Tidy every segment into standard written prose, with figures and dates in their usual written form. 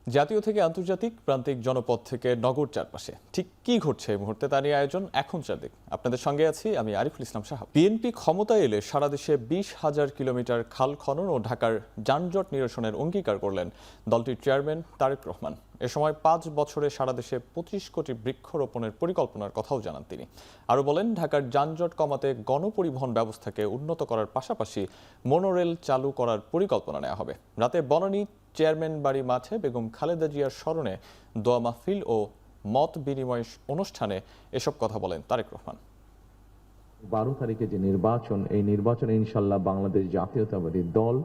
জাতীয় থেকে আন্তর্জাতিক, প্রান্তিক জনপদ থেকে নগর চারপাশে ঠিক কি ঘটছে এই মুহূর্তে তা নিয়ে আয়োজন এখন চারদিক। আপনাদের সঙ্গে আছি আমি আরিফুল ইসলাম সাহাব। বিএনপি ক্ষমতায় এলে সারা দেশে 20,000 কিলোমিটার খাল খনন ও ঢাকার যানজট নিরসনের অঙ্গীকার করলেন দলটির চেয়ারম্যান তারেক রহমান। এ সময় 5 বছরে সারা দেশে 25 কোটি বৃক্ষরোপণের পরিকল্পনার কথাও জানান তিনি। আরও বলেন, ঢাকার যানজট কমাতে গণপরিবহন ব্যবস্থাকে উন্নত করার পাশাপাশি মোনোরেল চালু করার পরিকল্পনা নেওয়া হবে। রাতে বনানী চেয়ারম্যান বাড়ি মাঠে বেগম খালেদা জিয়ার স্মরণে দোয়া মাহফিল ও মত বিনিময় অনুষ্ঠানে এসব কথা বলেন তারেক রহমান। 12 তারিখে যে নির্বাচন, এই নির্বাচনে ইনশাল্লাহ বাংলাদেশ জাতীয়তাবাদী দল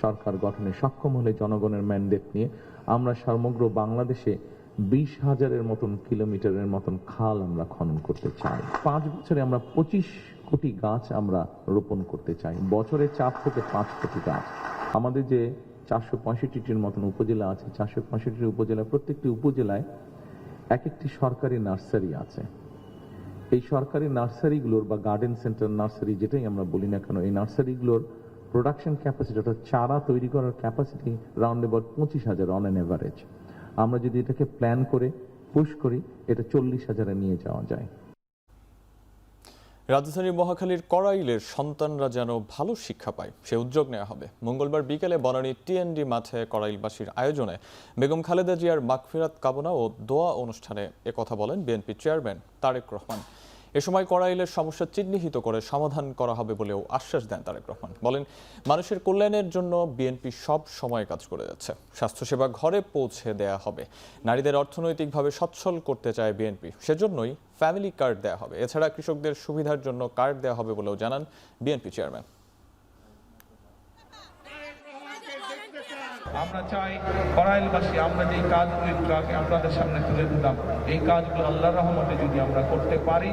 সরকার গঠনে সক্ষম হলে জনগণের ম্যান্ডেট নিয়ে আমরা সমগ্র বাংলাদেশে 20,000-এর মতন কিলোমিটারের মতন খাল আমরা খনন করতে চাই। 5 বছরে আমরা 25 কোটি গাছ আমরা রোপণ করতে চাই। বছরে 4 থেকে 5 কোটি গাছ। আমাদের যে 465টির মতন উপজেলা আছে, 465টি উপজেলায় প্রত্যেকটি উপজেলায় এক একটি সরকারি নার্সারি আছে। এই সরকারি নার্সারিগুলোর বা গার্ডেন সেন্টার নার্সারি যেটাই আমরা বলি না কেন, এই নার্সারিগুলোর প্রোডাকশন ক্যাপাসিটি অর্থাৎ চারা তৈরি করার capacity round about 25,000 on an average. আমরা যদি এটাকে প্ল্যান করে পুশ করি, এটা 40,000-এ নিয়ে যাওয়া যায়। রাজধানীর মহাখালীর কড়াইলের সন্তানরা যেন ভালো শিক্ষা পায় সে উদ্যোগ নেওয়া হবে। মঙ্গলবার বিকেলে বনানী টিএনডি মাঠে কড়াইলবাসীর আয়োজনে বেগম খালেদা জিয়ার মাগফিরাত কামনা ও দোয়া অনুষ্ঠানে একথা বলেন বিএনপি চেয়ারম্যান তারেক রহমান। এ সময় কড়াইলের সমস্যা চিহ্নিত করে সমাধান করা হবে বলেও আশ্বাস দেন তারেক রহমান। বলেন, মানুষের কল্যাণের জন্য বিএনপি সব সময় কাজ করে যাচ্ছে। স্বাস্থ্যসেবা ঘরে পৌঁছে দেয়া হবে। নারীদের অর্থনৈতিকভাবে সচ্ছল করতে চায় বিএনপি, সেজন্যই ফ্যামিলি কার্ড দেয়া হবে। এছাড়া কৃষকদের সুবিধার জন্য কার্ড দেওয়া হবে বলেও জানান বিএনপি চেয়ারম্যান। আমরা চাই কড়াইলবাসী আমরা যে কাজগুলো একটু আগে আপনাদের সামনে তুলে দিলাম, এই কাজগুলো আল্লাহর রহমতে যদি আমরা করতে পারি,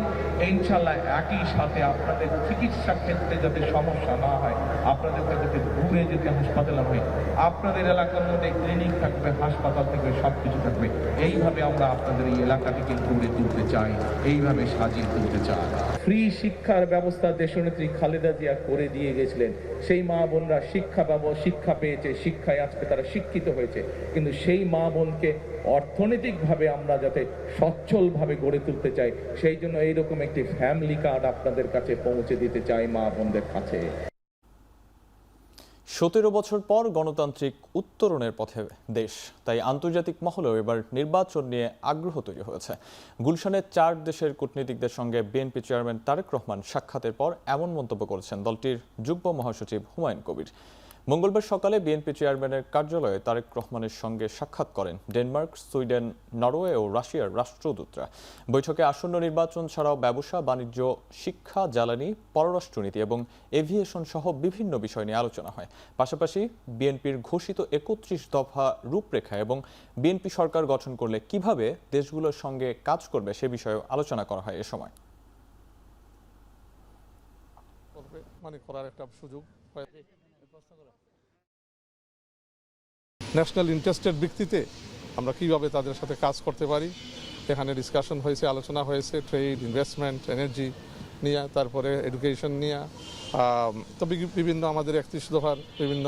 ইনশাআল্লাহ একই সাথে আপনাদের চিকিৎসা ক্ষেত্রে যাতে সমস্যা না হয়, আপনাদেরকে যাতে ঘুরে যেতে হাসপাতালে হয়, আপনাদের এলাকার মধ্যে ক্লিনিক থাকবে, হাসপাতাল থাকবে, সবকিছু থাকবে। এইভাবে আমরা আপনাদের এই এলাকাটিকে গড়ে তুলতে চাই, এইভাবে সাজিয়ে তুলতে চাই। ফ্রি শিক্ষার ব্যবস্থা দেশনেত্রী খালেদা জিয়া করে দিয়ে গেছিলেন। সেই মা বোনরা শিক্ষা পেয়েছে, শিক্ষায় আজকে তারা শিক্ষিত হয়েছে। কিন্তু সেই মা বোনকে অর্থনৈতিকভাবে আমরা যাতে সচ্ছলভাবে গড়ে তুলতে চাই, সেই জন্য এইরকম একটি ফ্যামিলি কার্ড আপনাদের কাছে পৌঁছে দিতে চাই মা বোনদের কাছে। 17 বছর পর গণতান্ত্রিক উত্তরণের পথে দেশ, তাই আন্তর্জাতিক মহলেও এবার নির্বাচন নিয়ে আগ্রহ তৈরি হয়েছে। গুলশানে 4 দেশের কূটনীতিকদের সঙ্গে বিএনপি চেয়ারম্যান তারেক রহমান সাক্ষাতের পর এমন মন্তব্য করেছেন দলটির যুগ্ম মহাসচিব হুমায়ুন কবির। মঙ্গলবার সকালে বিএনপি চেয়ারম্যানের কার্যালয়ে তারেক রহমানের সঙ্গে সাক্ষাৎ করেন ডেনমার্ক, সুইডেন, নরওয়ে ও রাশিয়ার রাষ্ট্রদূতরা। বৈঠকে আসন্ন নির্বাচন ছাড়াও ব্যবসা বাণিজ্য, শিক্ষা, জ্বালানি, পররাষ্ট্রনীতি এবং এভিয়েশন সহ বিভিন্ন বিষয় নিয়ে আলোচনা হয়। পাশাপাশি বিএনপির ঘোষিত 31 দফা রূপরেখা এবং বিএনপি সরকার গঠন করলে কিভাবে দেশগুলোর সঙ্গে কাজ করবে সে বিষয়েও আলোচনা করা হয়। এ সময় করার একটা সুযোগ ন্যাশনাল ইন্টারেস্টের ভিত্তিতে আমরা কিভাবে তাদের সাথে কাজ করতে পারি, এখানে ডিসকাশন হয়েছে, আলোচনা হয়েছে ট্রেড, ইনভেস্টমেন্ট, এনার্জি নিয়ে, তারপরে এডুকেশন নিয়ে। তো বিভিন্ন আমাদের 31 দফার বিভিন্ন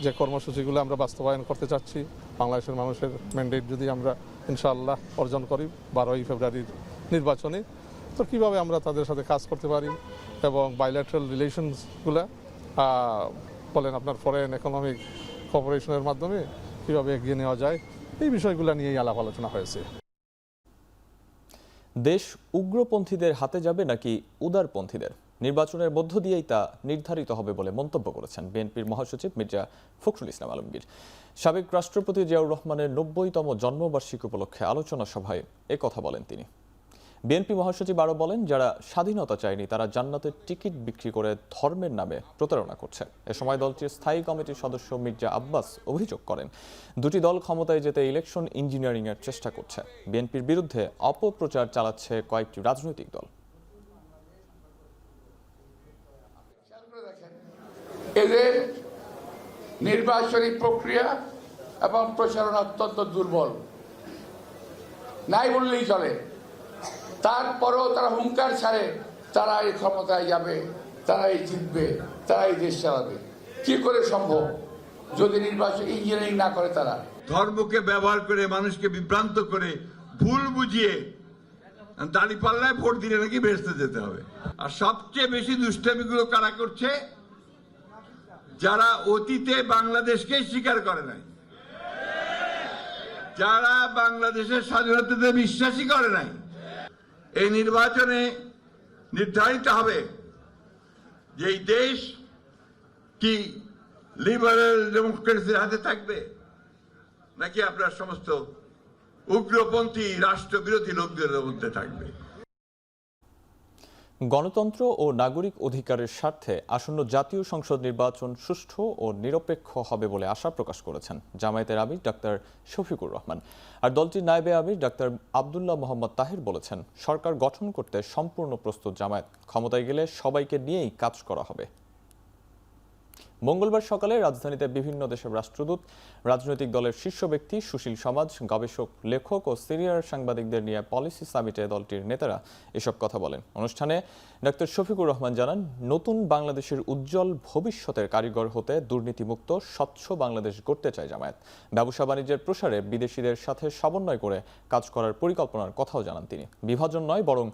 যে কর্মসূচিগুলো আমরা বাস্তবায়ন করতে চাচ্ছি, বাংলাদেশের মানুষের ম্যান্ডেট যদি আমরা ইনশাআল্লাহ অর্জন করি 12ই ফেব্রুয়ারির নির্বাচনে, তো কীভাবে আমরা তাদের সাথে কাজ করতে পারি এবং বাইল্যাটারাল রিলেশনসগুলো বলেন আপনার ফরেন ইকোনমিক কোঅপারেশনের মাধ্যমে কিভাবে এগিয়ে নেওয়া যায়, এই বিষয়গুলো নিয়েই আলাপ আলোচনা হয়েছে। দেশ উগ্রপন্থীদের হাতে যাবে নাকি উদারপন্থীদের, নির্বাচনের মধ্য দিয়েই তা নির্ধারিত হবে বলে মন্তব্য করেছেন বিএনপির মহাসচিব মির্জা ফখরুল ইসলাম আলমগীর। সাবেক রাষ্ট্রপতি জিয়াউর রহমানের 90তম জন্মবার্ষিকী উপলক্ষে আলোচনা সভায় একথা বলেন তিনি। বিএনপি মহাসচিব আরও বলেন, যারা স্বাধীনতা চায়নি তারা জান্নাতের টিকিট বিক্রি করে ধর্মের নামে প্রতারণা করছে। এ সময় দলটির স্থায়ী কমিটির সদস্য মির্জা আব্বাস অভিযোগ করেন, দুটি দল ক্ষমতায় যেতে ইলেকশন ইঞ্জিনিয়ারিংয়ের চেষ্টা করছে। বিএনপির বিরুদ্ধে অপপ্রচার চালাচ্ছে কয়েকটি রাজনৈতিক দল। এদের নির্বাচনী প্রক্রিয়া এবং প্রচারণা অত্যন্ত দুর্বল, নাই বললেই চলে। তারপরেও তারা হুঙ্কার ছাড়ে তারা এই ক্ষমতায় যাবে, তারা এই জিতবে, তারা এই দেশ চালাবে। কি করে সম্ভব? যদি নির্বাচন ইঞ্জিনিয়ারিং না করে তারা। ধর্মকে ব্যবহার করে মানুষকে বিভ্রান্ত করে ভুল বুঝিয়ে দাঁড়িপাল্লায় ভোট দিলে নাকি বেহেশতে যেতে হবে। আর সবচেয়ে বেশি দুষ্টামিগুলো কারা করছে? যারা অতীতে বাংলাদেশকে স্বীকার করে নাই, যারা বাংলাদেশের স্বাধীনতাতে বিশ্বাসী করে নাই। এই নির্বাচনে নির্ধারিত হবে যে এই দেশ কি লিবারেল ডেমোক্রেসির হাতে থাকবে নাকি আপনার সমস্ত উগ্রপন্থী রাষ্ট্রবিরোধী লোকদের মধ্যে থাকবে। গণতন্ত্র ও নাগরিক অধিকারের স্বার্থে আসন্ন জাতীয় সংসদ নির্বাচন সুষ্ঠু ও নিরপেক্ষ হবে বলে আশা প্রকাশ করেছেন জামায়াতের আমির ডাক্তার শফিকুর রহমান। আর দলটির নায়েবে আমির ডাক্তার আব্দুল্লাহ মোহাম্মদ তাহের বলেছেন, সরকার গঠন করতে সম্পূর্ণ প্রস্তুত জামায়াত, ক্ষমতায় গেলে সবাইকে নিয়েই কাজ করা হবে। মঙ্গলবার সকালে রাজধানীতে বিভিন্ন দেশের রাষ্ট্রদূত, রাজনৈতিক দলের শীর্ষ ব্যক্তি, সুশীল সমাজ, গবেষক, লেখক ও সিনিয়র সাংবাদিকদের নিয়ে পলিসি সামিটে দলটির নেতারা এসব কথা বলেন। অনুষ্ঠানে ডাক্তার শফিকুর রহমান জানান, নতুন বাংলাদেশের উজ্জ্বল ভবিষ্যতের কারিগর হতে দুর্নীতিমুক্ত স্বচ্ছ বাংলাদেশ গড়তে চায় জামায়াত। ব্যবসা বাণিজ্যের প্রসারে বিদেশিদের সাথে সমন্বয় করে কাজ করার পরিকল্পনার কথাও জানান তিনি। বিভাজন নয়, বরং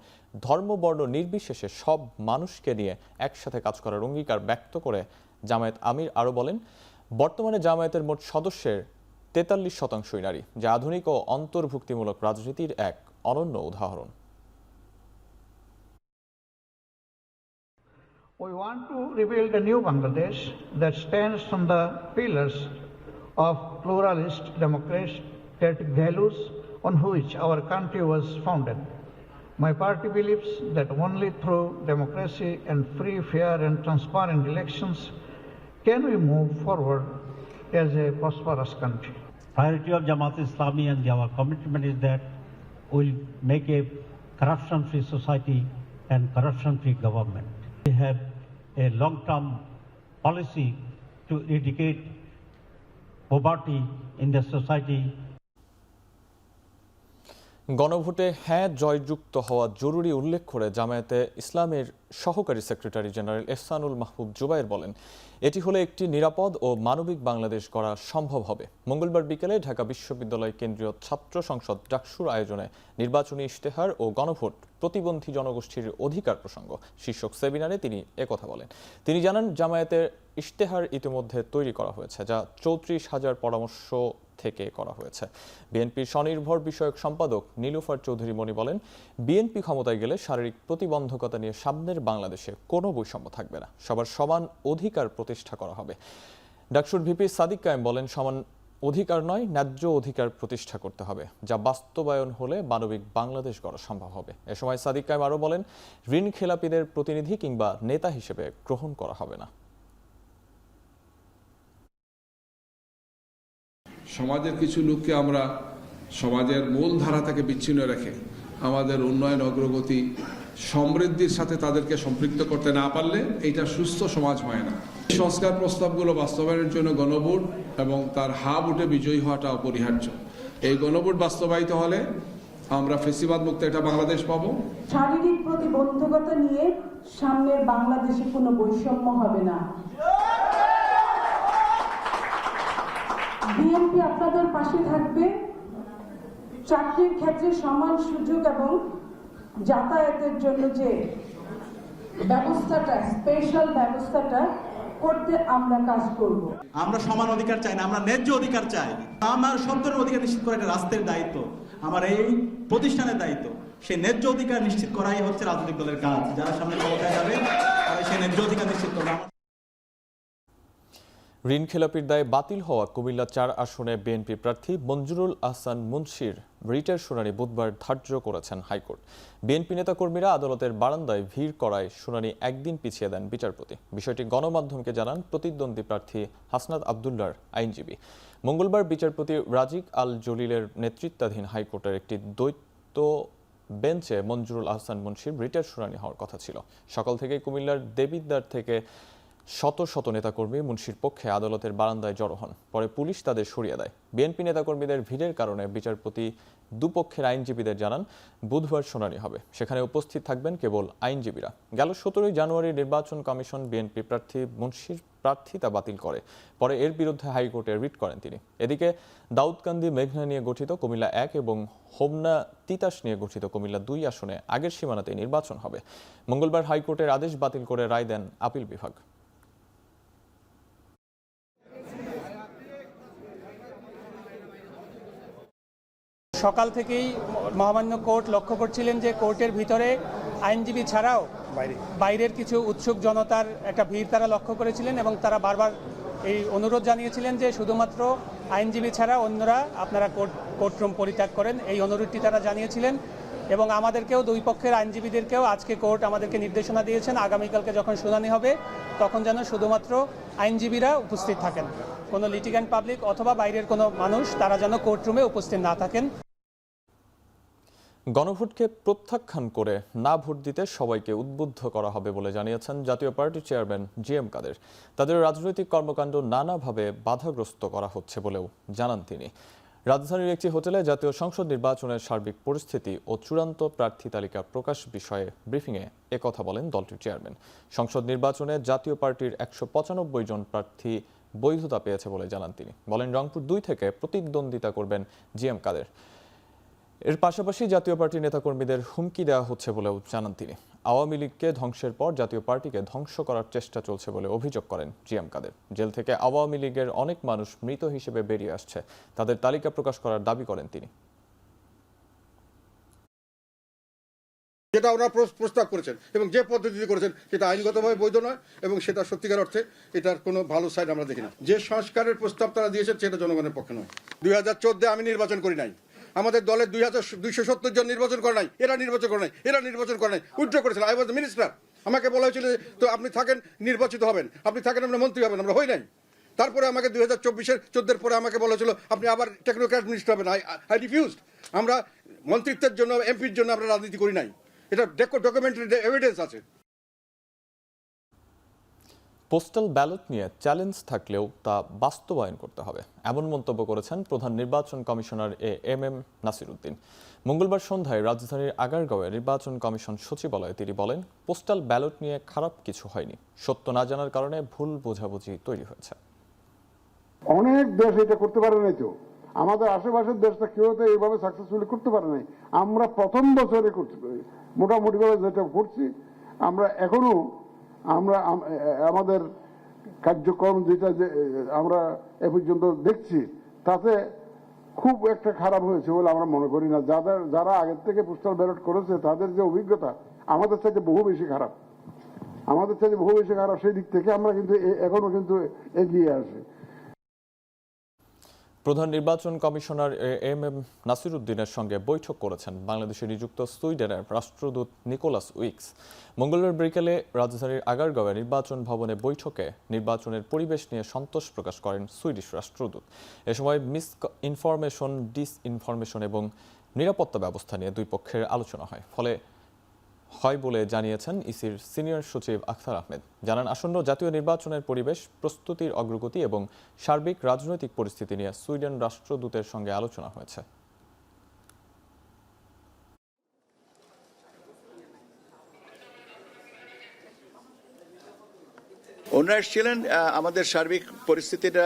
ধর্ম বর্ণ নির্বিশেষে সব মানুষকে নিয়ে একসাথে কাজ করার অঙ্গীকার ব্যক্ত করে জামায়াত আমির আরও বলেন, বর্তমানে জামায়াতের মোট সদস্যের 43% নারী, যা আধুনিক ও অন্তর্ভুক্তিমূলক রাজনীতির এক অনন্য উদাহরণ। We want to rebuild a new Bangladesh that stands on the pillars of pluralist democratic values on which our country was founded. My party believes that only through democracy and free, fair and transparent elections can we move forward as a prosperous country. Priority of Jamaat Islami and our commitment is that we'll make a corruption-free society and corruption-free government. We have a long-term policy to eradicate poverty in the society. গণভোটে হ্যাঁ জয়যুক্ত হওয়া জরুরি উল্লেখ করে জামায়াতে ইসলামের সহকারী secretary general Ehsanul মাহবুব জুবায়ের বলেন, এটি হলে একটি নিরাপদ ও মানবিক বাংলাদেশ গড়া সম্ভব হবে। মঙ্গলবার বিকেলে ঢাকা বিশ্ববিদ্যালয় কেন্দ্রীয় ছাত্র সংসদ ডাকসুর আয়োজনে নির্বাচনী ইশতেহার ও গণভোট প্রতিবন্ধী জনগোষ্ঠীর অধিকার প্রসঙ্গ শীর্ষক সেমিনারে তিনি একথা বলেন। তিনি জানান, জামায়াতের ইশতেহার ইতিমধ্যে তৈরি করা হয়েছে, যা 34,000 পরামর্শ থেকে করা হয়েছে। বিএনপির স্বনির্ভর বিষয়ক সম্পাদক নীলুফার চৌধুরী মনি বলেন, বিএনপি ক্ষমতায় গেলে শারীরিক প্রতিবন্ধকতা নিয়ে সামনের বাংলাদেশে কোনো বৈষম্য থাকবে না, সবার সমান অধিকার প্রতিষ্ঠা করা হবে। ডাকসুর ভিপি সাদিক কায়েম বলেন, সমান অধিকার নয়, ন্যায্য অধিকার প্রতিষ্ঠা করতে হবে, যা বাস্তবায়ন হলে মানবিক বাংলাদেশ গড়া সম্ভব হবে। এ সময় সাদিক কায়েম আরও বলেন, ঋণ খেলাপিদের প্রতিনিধি কিংবা নেতা হিসেবে গ্রহণ করা হবে না। সমাজের কিছু লোককে আমরা সমাজের মূল ধারা থেকে বিচ্ছিন্ন রেখে আমাদের উন্নয়ন, অগ্রগতি, সমৃদ্ধির সাথে তাদেরকে সম্পৃক্ত করতে না পারলে এইটা সুস্থ সমাজ হয় না। সংস্কার প্রস্তাবগুলো বাস্তবায়নের জন্য গণভোট এবং তার হা ভোটে বিজয়ী হওয়াটা অপরিহার্য। এই গণভোট বাস্তবায়িত হলে আমরা ফেসিবাদ মুক্ত একটা বাংলাদেশ পাবো। শারীরিক প্রতিবন্ধকতা নিয়ে সামনের বাংলাদেশে কোনো বৈষম্য হবে না। বিএনপি আপনাদের পাশে থাকবে। চাকরির ক্ষেত্রে সমান সুযোগ এবং যাতায়াতের জন্য যে ব্যবস্থাটা, স্পেশাল ব্যবস্থাটা করতে আমরা কাজ করব। আমরা সমান অধিকার চাই না, আমরা ন্যায্য অধিকার চাই। আমার সন্তানের অধিকার নিশ্চিত করা এটা রাষ্ট্রের দায়িত্ব, আমার এই প্রতিষ্ঠানের দায়িত্ব। সেই ন্যায্য অধিকার নিশ্চিত করাই হচ্ছে রাজনৈতিক দলের কাজ। যারা সামনে ক্ষমতায় যাবে তারা সেই ন্যায্য অধিকার নিশ্চিত করবে। ঋণ খেলাপির দায়ে বাতিল হওয়া কুমিল্লা 4 আসনে বিএনপি প্রার্থী মঞ্জুরুল আহসান মুন্সির রিটের শুনানি বুধবার ধার্য করেছেন হাইকোর্ট। বিএনপি নেতাকর্মীরা আদালতের বারান্দায় ভিড় করায় শুনানি একদিন পিছিয়ে দেন বিচারপতি। বিষয়টি গণমাধ্যমকে জানান প্রতিদ্বন্দ্বী প্রার্থী হাসনাত আবদুল্লাহর আইনজীবী। মঙ্গলবার বিচারপতি রাজিক আল জলিলের নেতৃত্বাধীন হাইকোর্টের একটি দ্বৈত বেঞ্চে মঞ্জুরুল আহসান মুন্সির রিটের শুনানি হওয়ার কথা ছিল। সকাল থেকে কুমিল্লার দেবিদ্বার থেকে শত শত নেতাকর্মী মুন্সির পক্ষে আদালতের বারান্দায় জড়ো হন। পরে পুলিশ তাদের সরিয়ে দেয়। বিএনপি নেতাকর্মীদের ভিড়ের কারণে বিচারপতি দুপক্ষের আইনজীবীদের জানান বুধবার শুনানি হবে, সেখানে উপস্থিত থাকবেন কেবল আইনজীবীরা। গেল 17 জানুয়ারি নির্বাচন কমিশন বিএনপি প্রার্থী মুন্সির প্রার্থিতা বাতিল করে। পরে এর বিরুদ্ধে হাইকোর্টে রিট করেন তিনি। এদিকে দাউদকান্দি মেঘনা নিয়ে গঠিত কুমিল্লা 1 এবং হোমনা তিতাস নিয়ে গঠিত কুমিল্লা 2 আসনে আগের সীমানাতে নির্বাচন হবে। মঙ্গলবার হাইকোর্টের আদেশ বাতিল করে রায় দেন আপিল বিভাগ। সকাল থেকেই মহামান্য কোর্ট লক্ষ্য করছিলেন যে কোর্টের ভিতরে আইনজীবী ছাড়াও বাইরের কিছু উৎসুক জনতার একটা ভিড় তারা লক্ষ্য করেছিলেন এবং তারা বারবার এই অনুরোধ জানিয়েছিলেন যে শুধুমাত্র আইনজীবী ছাড়া অন্যরা আপনারা কোর্টরুম পরিত্যাগ করেন। এই অনুরোধটি তারা জানিয়েছিলেন এবং আমাদেরকেও দুই পক্ষের আইনজীবীদেরকেও আজকে কোর্ট আমাদেরকে নির্দেশনা দিয়েছেন আগামীকালকে যখন শুনানি হবে তখন যেন শুধুমাত্র আইনজীবীরা উপস্থিত থাকেন, কোনো লিটিগ্যান্ট পাবলিক অথবা বাইরের কোনো মানুষ তারা যেন কোর্টরুমে উপস্থিত না থাকেন। গণভোটকে প্রত্যাখ্যান করে না ভোট দিতে সবাইকে উদ্বুদ্ধ করা হবে বলে জানিয়েছেন জাতীয় পার্টির চেয়ারম্যান জিএম কাদের। তাদের রাজনৈতিক কর্মকাণ্ড নানাভাবে বাধাগ্রস্ত করা হচ্ছে বলেও জানান তিনি। রাজধানীর একটি হোটেলে জাতীয় সংসদ নির্বাচনের সার্বিক পরিস্থিতি ও চূড়ান্ত প্রার্থী তালিকা প্রকাশ বিষয়ে ব্রিফিংয়ে একথা বলেন দলটির চেয়ারম্যান। সংসদ নির্বাচনে জাতীয় পার্টির 195 জন প্রার্থী বৈধতা পেয়েছে বলে জানান তিনি। বলেন রংপুর 2 থেকে প্রতিদ্বন্দ্বিতা করবেন জিএম কাদের। এর পাশাপাশি জাতীয় পার্টির নেতাকর্মীদের হুমকি দেওয়া হচ্ছে বলেও জানান তিনি। আওয়ামী লীগকে ধ্বংসের পর জাতীয় পার্টিকে ধ্বংস করার চেষ্টা চলছে বলে অভিযোগ করেন জিএম কাদের। জেল থেকে আওয়ামী লীগের অনেক মানুষ মৃত হিসেবে বেরিয়ে আসছে, তাদের তালিকা প্রকাশ করার দাবি করেন তিনি। যেটা ওনারা প্রস্তাব করেছেন এবং যে পদ্ধতিতে করেছেন সেটা আইনগতভাবে বৈধ নয় এবং সেটা সত্যিকার অর্থে এটার কোনো ভালো সাইড আমরা দেখি না। যে সংস্কারের প্রস্তাব তারা দিয়েছেন সেটা জনগণের পক্ষে নয়। 2014 আমি নির্বাচন করি নাই, আমাদের দলের 2270 জন নির্বাচন করে নাই, এরা নির্বাচন করে নাই, এরা নির্বাচন করে নাই, উইথড্র করেছিল। I was the minister. আমাকে বলা হয়েছিল তো আপনি থাকেন নির্বাচিত হবেন, আপনি থাকেন আমরা মন্ত্রী হবেন, আমরা হই নাই। তারপরে আমাকে 2014 পরে আমাকে বলা হয়েছিল আপনি আবার টেকনোক্র্যাট মিনিস্টার হবেন। I refused. আমরা মন্ত্রিত্বের জন্য এমপির জন্য আমরা রাজনীতি করি নাই, এটা ডকুমেন্টারি এভিডেন্স আছে। পোস্টাল ব্যালট নিয়ে চ্যালেঞ্জ থাকলেও তা বাস্তবায়ন করতে হবে, এমন মন্তব্য করেছেন প্রধান নির্বাচন কমিশনার এম নাসির উদ্দিন। মঙ্গলবার সন্ধ্যায় রাজধানীর আগারগাঁওয়ে নির্বাচন কমিশন সচিবালয়ে তিনি বলেন, পোস্টাল ব্যালট নিয়ে খারাপ কিছু হয়নি, সত্য না জানার কারণে ভুল বোঝাবুঝি তৈরি হয়েছে। অনেক দেশ এটা করতে পারে নাই, তো আমাদের আশেপাশের দেশটা কেউ তো এইভাবে সাকসেসফুলি করতে পারে নাই। আমরা প্রথম বছরে মোটামুটি ভাবে যেটা করছি, আমরা এখনো আমাদের কার্যক্রম যেটা আমরা এ পর্যন্ত দেখছি তাতে খুব একটা খারাপ হয়েছে বলে আমরা মনে করি না। যারা আগের থেকে পোস্টাল ব্যালট করেছে তাদের যে অভিজ্ঞতা আমাদের চাইতে বহু বেশি খারাপ, সেই দিক থেকে আমরা কিন্তু এখনো কিন্তু এগিয়ে আসি। প্রধান নির্বাচন কমিশনার এম নাসির উদ্দিনের সঙ্গে বৈঠক করেছেন বাংলাদেশে নিযুক্ত সুইডেনের রাষ্ট্রদূত নিকোলাস উইক্স। মঙ্গলবার বিকেলে রাজধানীর আগারগাঁওয়ে নির্বাচন ভবনে বৈঠকে নির্বাচনের পরিবেশ নিয়ে সন্তোষ প্রকাশ করেন সুইডিশ রাষ্ট্রদূত। এ সময় মিসইনফরমেশন, ডিসইনফরমেশন এবং নিরাপত্তা ব্যবস্থা নিয়ে দুই পক্ষের আলোচনা হয় বলে জানিয়েছেন ইসির সিনিয়র সচিব আখতার আহমেদ। জানান, আসন্ন জাতীয় নির্বাচনের পরিবেশ, প্রস্তুতির অগ্রগতি এবং সার্বিক রাজনৈতিক পরিস্থিতি নিয়ে সুইডেন রাষ্ট্রদূতের সঙ্গে আলোচনা হয়েছে। ওনারা এসেছিলেন আমাদের সার্বিক পরিস্থিতিটা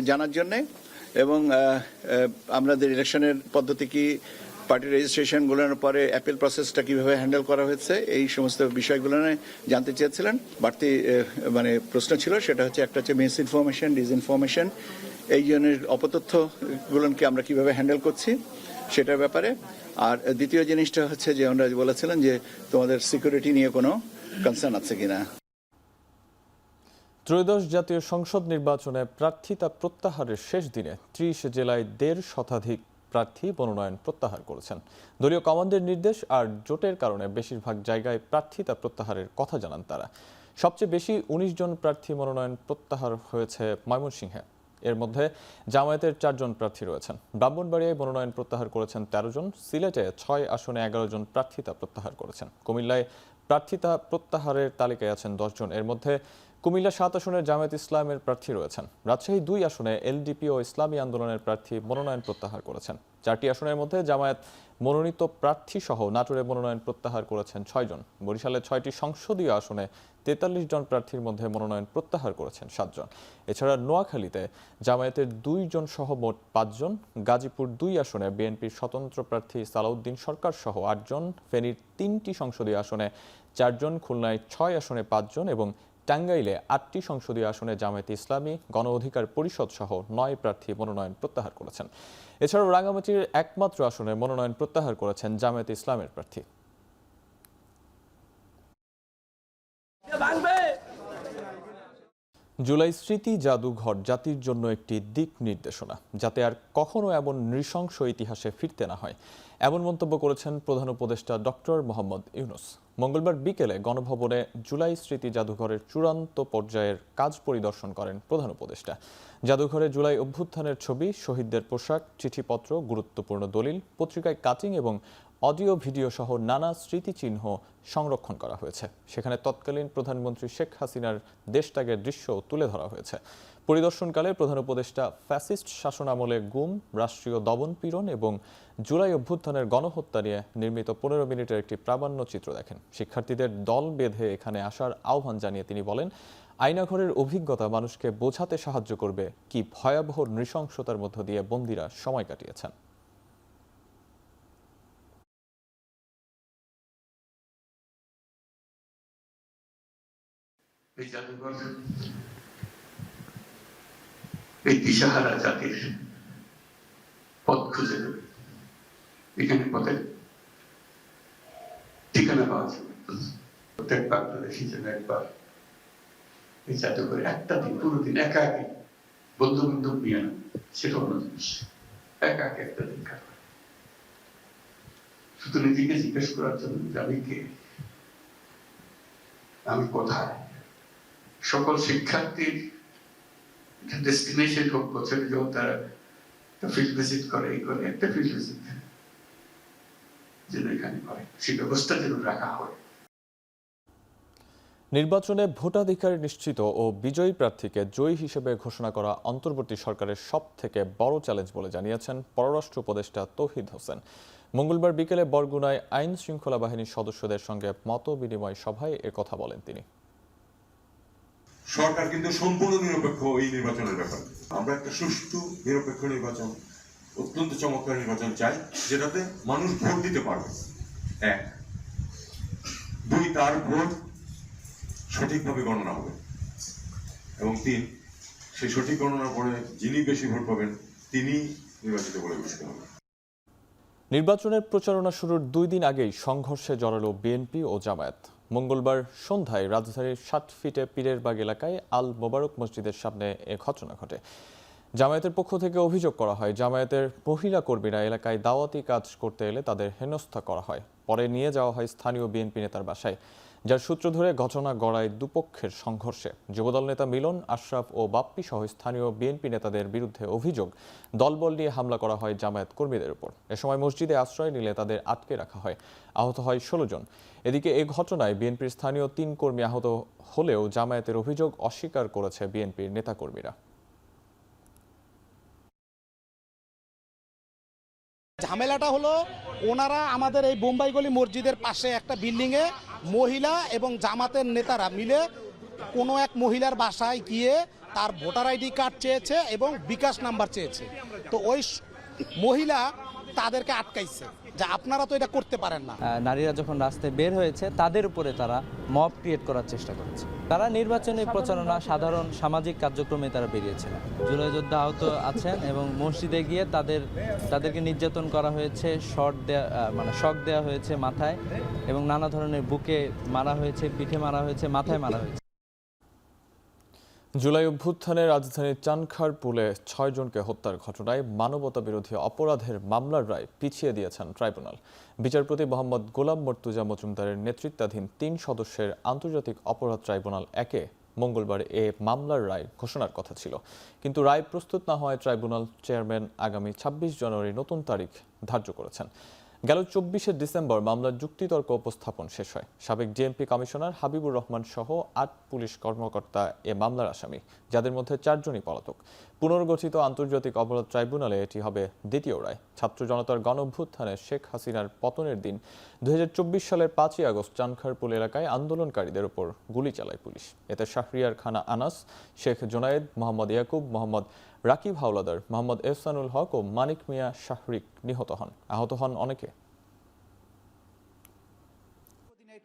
জানার জন্যে এবং আমাদের ইলেকশনের পদ্ধতি কি, পার্টি রেজিস্ট্রেশনগুলোর পরে অ্যাপিল প্রসেসটা কীভাবে হ্যান্ডেল করা হয়েছে, এই সমস্ত বিষয়গুলো জানতে চেয়েছিলেন। বাড়তি প্রশ্ন ছিল, সেটা হচ্ছে একটা হচ্ছে মিস ইনফরমেশন, ডিসইনফরমেশন, এই জনের অপতথ্যগুলোকে আমরা কিভাবে হ্যান্ডেল করছি সেটার ব্যাপারে। আর দ্বিতীয় জিনিসটা হচ্ছে যে ওনারা বলেছিলেন যে তোমাদের সিকিউরিটি নিয়ে কোনো কনসার্ন আছে কিনা। ত্রয়োদশ জাতীয় সংসদ নির্বাচনে প্রার্থিতা প্রত্যাহারের শেষ দিনে 30 জেলায় 1.5 শতাধিক প্রার্থী মনোনয়ন প্রত্যাহার করেছেন। দলীয় কমান্ডের নির্দেশ আর জোটের কারণে বেশিরভাগ জায়গায় প্রার্থিতা প্রত্যাহারের কথা জানান তারা। সবচেয়ে বেশি 19 জন প্রার্থী মনোনয়ন প্রত্যাহার হয়েছে ময়মনসিংহে। এর মধ্যে জামায়াতের 4 জন প্রার্থী রয়েছেন। ব্রাহ্মণবাড়িয়ায় মনোনয়ন প্রত্যাহার করেছেন 13 জন। সিলেটে 6 আসনে 11 জন প্রার্থিতা প্রত্যাহার করেছেন। কুমিল্লায় প্রার্থিতা প্রত্যাহারের তালিকায় আছেন 10 জন। এর মধ্যে কুমিল্লা 7 আসনের জামায়াত ইসলামের প্রার্থী রয়েছেন। রাজশাহী 2 আসনে এলডিপি ও ইসলামী আন্দোলনের প্রার্থী মনোনয়ন প্রত্যাহার করেছেন। 4টি আসনের মধ্যে জামায়াত মনোনীত প্রার্থী সহ নাটোরে মনোনয়ন প্রত্যাহার করেছেন 6 জন। বরিশালের 6টি সংসদীয় আসনে 43 জন প্রার্থীর মধ্যে মনোনয়ন প্রত্যাহার করেছেন 7 জন। এছাড়া নোয়াখালীতে জামায়াতের 2 জন সহ মোট 5 জন, গাজীপুর 2 আসনে বিএনপির স্বতন্ত্র প্রার্থী সালাউদ্দিন সরকার সহ 8 জন, ফেনীর 3টি সংসদীয় আসনে 4 জন, খুলনায় 6 আসনে 5 জন এবং টাঙ্গাইলে 8টি সংসদীয় আসনে জামায়াতে ইসলামী, গণ অধিকার পরিষদ সহ 9 প্রার্থী মনোনয়ন প্রত্যাহার করেছেন। এছাড়াও রাঙ্গামাটির একমাত্র আসনে মনোনয়ন প্রত্যাহার করেছেন জামায়াতে ইসলামের প্রার্থী। জুলাই স্মৃতি জাদুঘর জাতির জন্য একটি দিক নির্দেশনা, যাতে আর কখনো এমন নৃশংস ইতিহাসে ফিরতে না হয়, এমন মন্তব্য করেছেন প্রধান উপদেষ্টা ডক্টর মোহাম্মদ ইউনূস। মঙ্গলবার বিকেলে গণভবনে জুলাই স্মৃতি জাদুঘরের চূড়ান্ত পর্যায়ের কাজ পরিদর্শন করেন প্রধান উপদেষ্টা। জাদুঘরে জুলাই অভ্যুত্থানের ছবি, শহীদদের পোশাক, চিঠিপত্র, গুরুত্বপূর্ণ দলিল, পত্রিকায় কাটিং এবং অডিও ভিডিও সহ নানা স্মৃতিচিহ্ন সংরক্ষণ করা হয়েছে। সেখানে তৎকালীন প্রধানমন্ত্রী শেখ হাসিনার দেশত্যাগের দৃশ্য তুলে ধরা হয়েছে। পরিদর্শনকালে প্রধান উপদেষ্টা ফ্যাসিস্ট শাসনামলে গুম, রাষ্ট্রীয় দমনপীড়ন এবং জুলাই অভ্যুত্থানের গণহত্যা নিয়ে নির্মিত 15 মিনিটের একটি প্রামাণ্য চিত্র দেখেন। শিক্ষার্থীদের দল বেঁধে এখানে আসার আহ্বান জানিয়ে তিনি বলেন, আয়নাঘরের অভিজ্ঞতা মানুষকে বোঝাতে সাহায্য করবে কি ভয়াবহ নৃশংসতার মধ্য দিয়ে বন্দীরা সময় কাটিয়েছেন। এই জাদুঘর এই দিশাহারা জাতির পথ খুঁজে দেবে। এখানে পথের ঠিকানা পাওয়া যাবে। প্রত্যেক বাংলাদেশি যেন একবার এই জাদুঘরে একটা দিন, পুরো দিন একা একে, বন্ধু বান্ধব নিয়ে না, সেটা অন্য জিনিস, একা একে একটা দিন কাটবে। শুধু নিজেকে জিজ্ঞেস করার জন্য যে আমি কে, আমি কোথায়। সকল শিক্ষার্থীর ডেস্টিনেশন হোক, বছরে যখন তারা একটা ফিল্ড ভিজিট করে, এই করে একটা ফিল্ড ভিজিট যেন এখানে করে, সেই ব্যবস্থা যেন রাখা হয়। নির্বাচনে ভোটাধিকার নিশ্চিত ও বিজয়ী প্রার্থীকে জয়ী হিসেবে ঘোষণা করা অন্তর্বর্তী সরকারের সবথেকে বড় চ্যালেঞ্জ বলে জানিয়েছেন পররাষ্ট্র উপদেষ্টা তৌহিদ হোসেন। মঙ্গলবার বিকেলে বরগুনায় আইন শৃঙ্খলা বাহিনীর সদস্যদের সঙ্গে মত বিনিময় সভায় কথা বলেন তিনি। সরকার কিন্তু সম্পূর্ণ নিরপেক্ষ এই নির্বাচনের ব্যাপারে। আমরা একটা সুষ্ঠু নিরপেক্ষ নির্বাচন, অত্যন্ত চমৎকার নির্বাচন চাই, যেটাতে মানুষ ভোট দিতে পারবে। 1, 2, তার ভোট সঠিকভাবে গণনা হবে, এবং 3, সেই সঠিক গণনার পরে যিনি বেশি ভোট পাবেন তিনি নির্বাচিত বলে ঘোষিত হবেন। নির্বাচনের প্রচারণা শুরুর 2 দিন আগেই সংঘর্ষে জড়ালো বিএনপি ও জামায়াত। মঙ্গলবার সন্ধ্যায় রাজধানীর 60 ফিটে পীরেরবাগ এলাকায় আল মোবারক মসজিদের সামনে এ ঘটনা ঘটে। জামায়াতের পক্ষ থেকে অভিযোগ করা হয়, জামায়াতের মহিলা কর্মীরা এলাকায় দাওয়াতি কাজ করতে এলে তাদের হেনস্থা করা হয়। পরে নিয়ে যাওয়া হয় স্থানীয় বিএনপি নেতার বাসায়, যার সূত্র ধরে ঘটনা গড়ায় দুপক্ষের সংঘর্ষে। যুবদল নেতা মিলন, আশরাফ ও বাপ্পি সহ স্থানীয় বিএনপি নেতাদের বিরুদ্ধে অভিযোগ, দলবল নিয়ে হামলা করা হয় জামায়াত কর্মীদের উপর। এ সময় মসজিদে আশ্রয় নিলে তাদের আটকে রাখা হয়। আহত হয় 16 জন। এদিকে এই ঘটনায় বিএনপির স্থানীয় 3 কর্মী আহত হলেও জামায়াতের অভিযোগ অস্বীকার করেছে বিএনপির নেতাকর্মীরা। ঝামেলাটা হলো, ওনারা আমাদের এই বোম্বাইগলি মসজিদের পাশে একটা বিল্ডিংয়ে মহিলা এবং জামাতের নেতারা মিলে কোনো এক মহিলার বাসায় গিয়ে তার ভোটার আইডি কার্ড চেয়েছে এবং বিকাশ নাম্বার চেয়েছে। তো ওই মহিলা তাদেরকে আটকাইছে যে আপনারা তো এটা করতে পারেন না। নারীরা যখন রাস্তায় বের হয়েছে তাদের উপরে তারা মব ক্রিয়েট করার চেষ্টা করেছে। তারা নির্বাচনী প্রচারণা, সাধারণ সামাজিক কার্যক্রমে তারা বেরিয়েছিলেন। জুলাই যোদ্ধা আহত আছেন এবং মসজিদে গিয়ে তাদেরকে নির্যাতন করা হয়েছে, শক দেওয়া হয়েছে মাথায়, এবং নানা ধরনের বুকে মারা হয়েছে, পিঠে মারা হয়েছে, মাথায় মারা হয়েছে। জুলাই অভ্যুত্থানে রাজধানীর চানখারপুলে 6 জনকে হত্যার ঘটনায় মানবতাবিরোধী অপরাধের মামলার রায় পিছিয়ে দিয়েছেন ট্রাইব্যুনাল। বিচারপতি মোহাম্মদ গোলাম মর্তুজা মজুমদারের নেতৃত্বাধীন 3 সদস্যের আন্তর্জাতিক অপরাধ ট্রাইব্যুনাল 1-এ মঙ্গলবার এ মামলার রায় ঘোষণার কথা ছিল, কিন্তু রায় প্রস্তুত না হওয়ায় ট্রাইব্যুনাল চেয়ারম্যান আগামী 26 জানুয়ারি নতুন তারিখ ধার্য করেছেন। গেল ২৪শে ডিসেম্বর মামলার যুক্তিতর্ক উপস্থাপন শেষ হয়। সাবেক ডিএমপি কমিশনার হাবিবুর রহমান সহ ৮ পুলিশ কর্মকর্তা এ মামলার আসামি, যাদের মধ্যে ৪ জনই পলাতক। পুনর্গঠিত আন্তর্জাতিক অপরাধ ট্রাইব্যুনালে এটি হবে দ্বিতীয় রায়। ছাত্র জনতার গণঅভ্যুত্থানে শেখ হাসিনার পতনের দিন ২০২৪ সালের ৫ই আগস্ট চানখারপুল এলাকায় আন্দোলনকারীদের উপর গুলি চালায় পুলিশ। এতে শাহরিয়ার খানা আনাস, শেখ জোনায়েদ, মোহাম্মদ ইয়াকুব, মোহাম্মদ রাকিব হাওলাদার, মোহাম্মদ এহসানুল হক ও মানিক মিয়া শাহরিক নিহত হন। আহত হন অনেকে।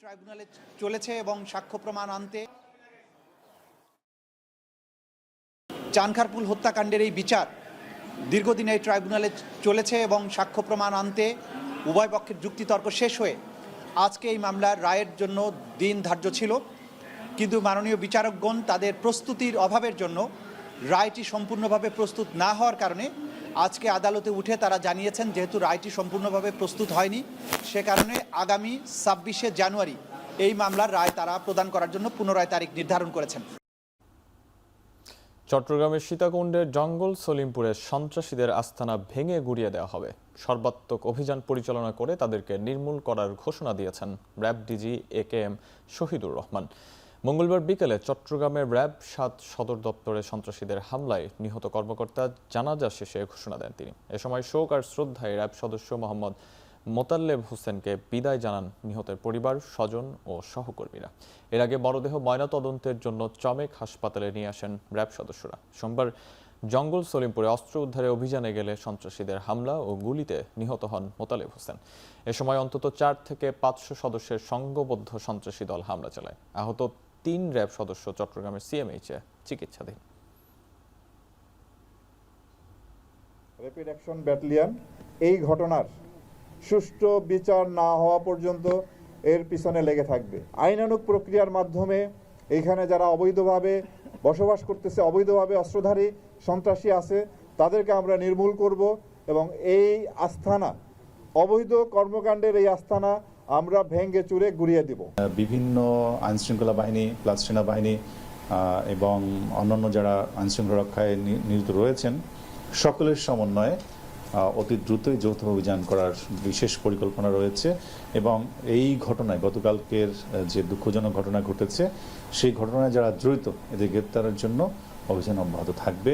ট্রাইব্যুনালে চলেছে এবং সাক্ষ্য প্রমাণ আনতে চানখারপুল হত্যাকাণ্ডের এই বিচার দীর্ঘদিন এই ট্রাইব্যুনালে চলেছে এবং সাক্ষ্য প্রমাণ আনতে উভয় পক্ষের যুক্তিতর্ক শেষ হয়ে আজকে এই মামলার রায়ের জন্য দিন ধার্য ছিল, কিন্তু মাননীয় বিচারকগণ তাদের প্রস্তুতির অভাবের জন্য রায়টি সম্পূর্ণভাবে প্রস্তুত না হওয়ার কারণে আজকে আদালতে উঠে তারা জানিয়েছেন যেহেতু রায়টি সম্পূর্ণভাবে প্রস্তুত হয়নি, সে কারণে আগামী ২৬শে জানুয়ারি এই মামলার রায় তারা প্রদান করার জন্য পুনরায় তারিখ নির্ধারণ করেছেন। চট্টগ্রামের সীতাকুণ্ডের জঙ্গল সলিমপুরে সন্ত্রাসীদের আস্তানা ভেঙে গুড়িয়ে দেওয়া হবে। সর্বাত্মক অভিযান পরিচালনা করে তাদেরকে নির্মূল করার ঘোষণা দিয়েছেন RAB DG AKM Shahidur Rahman. মঙ্গলবার বিকেলে চট্টগ্রামের র্যাব ৭ সদর দপ্তরে সন্ত্রাসীদের হামলায় নিহত কর্মকর্তা জানাজা শেষে ঘোষণা দেন তিনি। এ সময় শোক আর শ্রদ্ধায় র্যাব সদস্য মোহাম্মদ মোতাল্লেব হোসেনকে বিদায় জানান নিহতের পরিবার, স্বজন ও সহকর্মীরা। এর আগে মরদেহ ময়নাতদন্তের জন্য চমেক হাসপাতালে নিয়ে আসেন র্যাব সদস্যরা। সোমবার জঙ্গল সলিমপুরে অস্ত্র উদ্ধারে অভিযানে গেলে সন্ত্রাসীদের হামলা ও গুলিতে নিহত হন মোতালেব হোসেন। এ সময় অন্তত ৪ থেকে ৫০০ সদস্যের সংঘবদ্ধ সন্ত্রাসী দল হামলা চালায়। আহত ৩ র্যাব সদস্য চট্টগ্রামের CMH-এ চিকিৎসাধীন। র্যাপিড অ্যাকশন ব্যাটালিয়ন এই ঘটনার সুষ্ঠু বিচার না হওয়া পর্যন্ত এর পিছনে লেগে থাকবে। আইনানুগ প্রক্রিয়ার মাধ্যমে এখানে যারা অবৈধভাবে বসবাস করতেছে, অবৈধভাবে অস্ত্রধারী সন্ত্রাসী আছে, তাদেরকে আমরা নির্মূল করব এবং এই আস্তানা, অবৈধ কর্মকাণ্ডের এই আস্তানা আমরা ভেঙে চুরে গুড়িয়ে দিব। বিভিন্ন আইনশৃঙ্খলা বাহিনী প্লাস সেনাবাহিনী এবং অন্যান্য যারা আইনশৃঙ্খলা রক্ষায় নিয়োজিত রয়েছেন, সকলের সমন্বয়ে অতি দ্রুতই যৌথ অভিযান করার বিশেষ পরিকল্পনা রয়েছে এবং এই ঘটনায় গতকালকের যে দুঃখজনক ঘটনা ঘটেছে, সেই ঘটনায় যারা জড়িত এদের গ্রেপ্তারের জন্য অভিযান অব্যাহত থাকবে।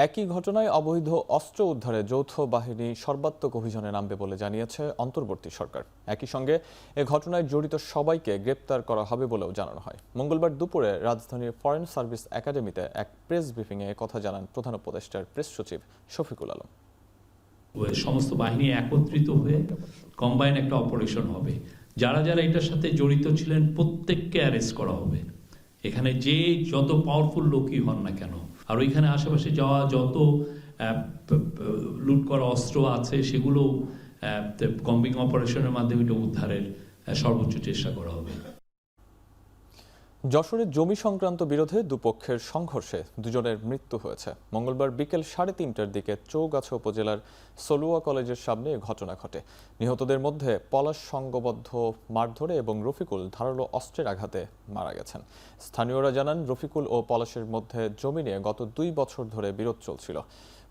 একই ঘটনায় অবৈধ অস্ত্র উদ্ধারে যৌথ বাহিনী সর্বাত্মক অভিযানে নামবে বলে জানিয়েছে অন্তর্বর্তী সরকার। একই সঙ্গে এ ঘটনায় জড়িত সবাইকে গ্রেপ্তার করা হবে বলেও জানানো হয়। মঙ্গলবার দুপুরে রাজধানীর ফরেন সার্ভিস একাডেমিতে এক প্রেস ব্রিফিংয়ে কথা জানান প্রধান উপদেষ্টার প্রেস সচিব শফিকুল আলম। সমস্ত বাহিনী একত্রিত হয়ে কম্বাইন একটা অপারেশন হবে। যারা যারা এটার সাথে জড়িত ছিলেন প্রত্যেককে অ্যারেস্ট করা হবে। এখানে যে যত পাওয়ারফুল লোকই হন না কেন, আর ওইখানে আশেপাশে যাওয়া যত লুট করা অস্ত্র আছে সেগুলো কম্বিং অপারেশনের মাধ্যমে এটা উদ্ধারের সর্বোচ্চ চেষ্টা করা হবে। যশোরে জমি সংক্রান্ত বিরোধে দুপক্ষের সংঘর্ষে 2 জনের মৃত্যু হয়েছে। মঙ্গলবার বিকেল 3:30টার দিকে চৌগাছা উপজেলার সলুয়া কলেজের সামনে এ ঘটনা ঘটে। নিহতদের মধ্যে পলাশ সংঘবদ্ধ মারধরে এবং রফিকুল ধারালো অস্ত্রের আঘাতে মারা গেছেন। স্থানীয়রা জানান, রফিকুল ও পলাশের মধ্যে জমি নিয়ে গত 2 বছর ধরে বিরোধ চলছিল।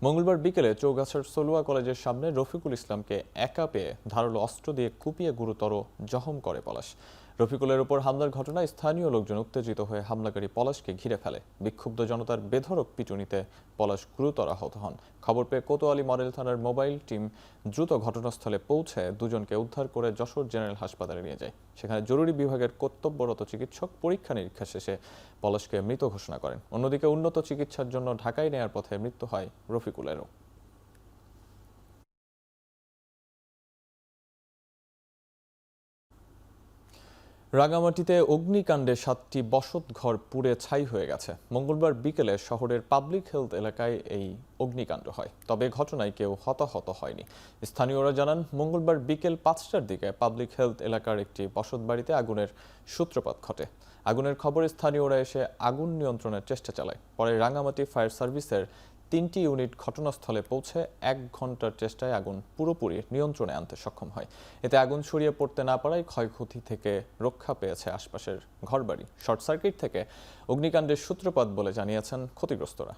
মঙ্গলবার বিকেলে চৌগাছার সলুয়া কলেজের সামনে রফিকুল ইসলামকে একা পেয়ে ধারালো অস্ত্র দিয়ে কুপিয়ে গুরুতর জখম করে পলাশ। রফিকুলের উপর হামলার ঘটনায় স্থানীয় লোকজন উত্তেজিত হয়ে হামলাকারী পলাশকে ঘিরে ফেলে। বিক্ষুব্ধ জনতার বেধড়ক পিটুনিতে পলাশ গুরুতর আহত হন। খবর পেয়ে কোতোয়ালি মডেল থানার মোবাইল টিম দ্রুত ঘটনাস্থলে পৌঁছে 2 জনকে উদ্ধার করে যশোর জেনারেল হাসপাতালে নিয়ে যায়। সেখানে জরুরি বিভাগের কর্তব্যরত চিকিৎসক পরীক্ষা নিরীক্ষা শেষে পলাশকে মৃত ঘোষণা করেন। অন্যদিকে উন্নত চিকিৎসার জন্য ঢাকায় নেয়ার পথে মৃত্যু হয় রফিকুলেরও। রাঙামাটিতে অগ্নিকাণ্ডে 7টি বসতঘর পুড়ে ছাই হয়ে গেছে। মঙ্গলবার বিকেলে শহরের পাবলিক হেলথ এলাকায় এই অগ্নিকাণ্ড হয়, তবে ঘটনায় কেউ হতাহত হয়নি। স্থানীয়রা জানান, মঙ্গলবার বিকেল 5টার দিকে পাবলিক হেলথ এলাকার একটি বসতবাড়িতে আগুনের সূত্রপাত ঘটে। আগুনের খবরে স্থানীয়রা এসে আগুন নিয়ন্ত্রণের চেষ্টা চালায়। পরে রাঙামাটি ফায়ার সার্ভিসের 3টি ইউনিট ঘটনাস্থলে পৌঁছে 1 ঘন্টার চেষ্টায় আগুন পুরোপুরি নিয়ন্ত্রণে আনতে সক্ষম হয়। এতে আগুন ছড়িয়ে পড়তে না পারায় ক্ষয়ক্ষতি থেকে রক্ষা পেয়েছে আশপাশের ঘরবাড়ি। শর্ট সার্কিট থেকে অগ্নিকাণ্ডের সূত্রপাত বলে জানিয়েছেন ক্ষতিগ্রস্তরা।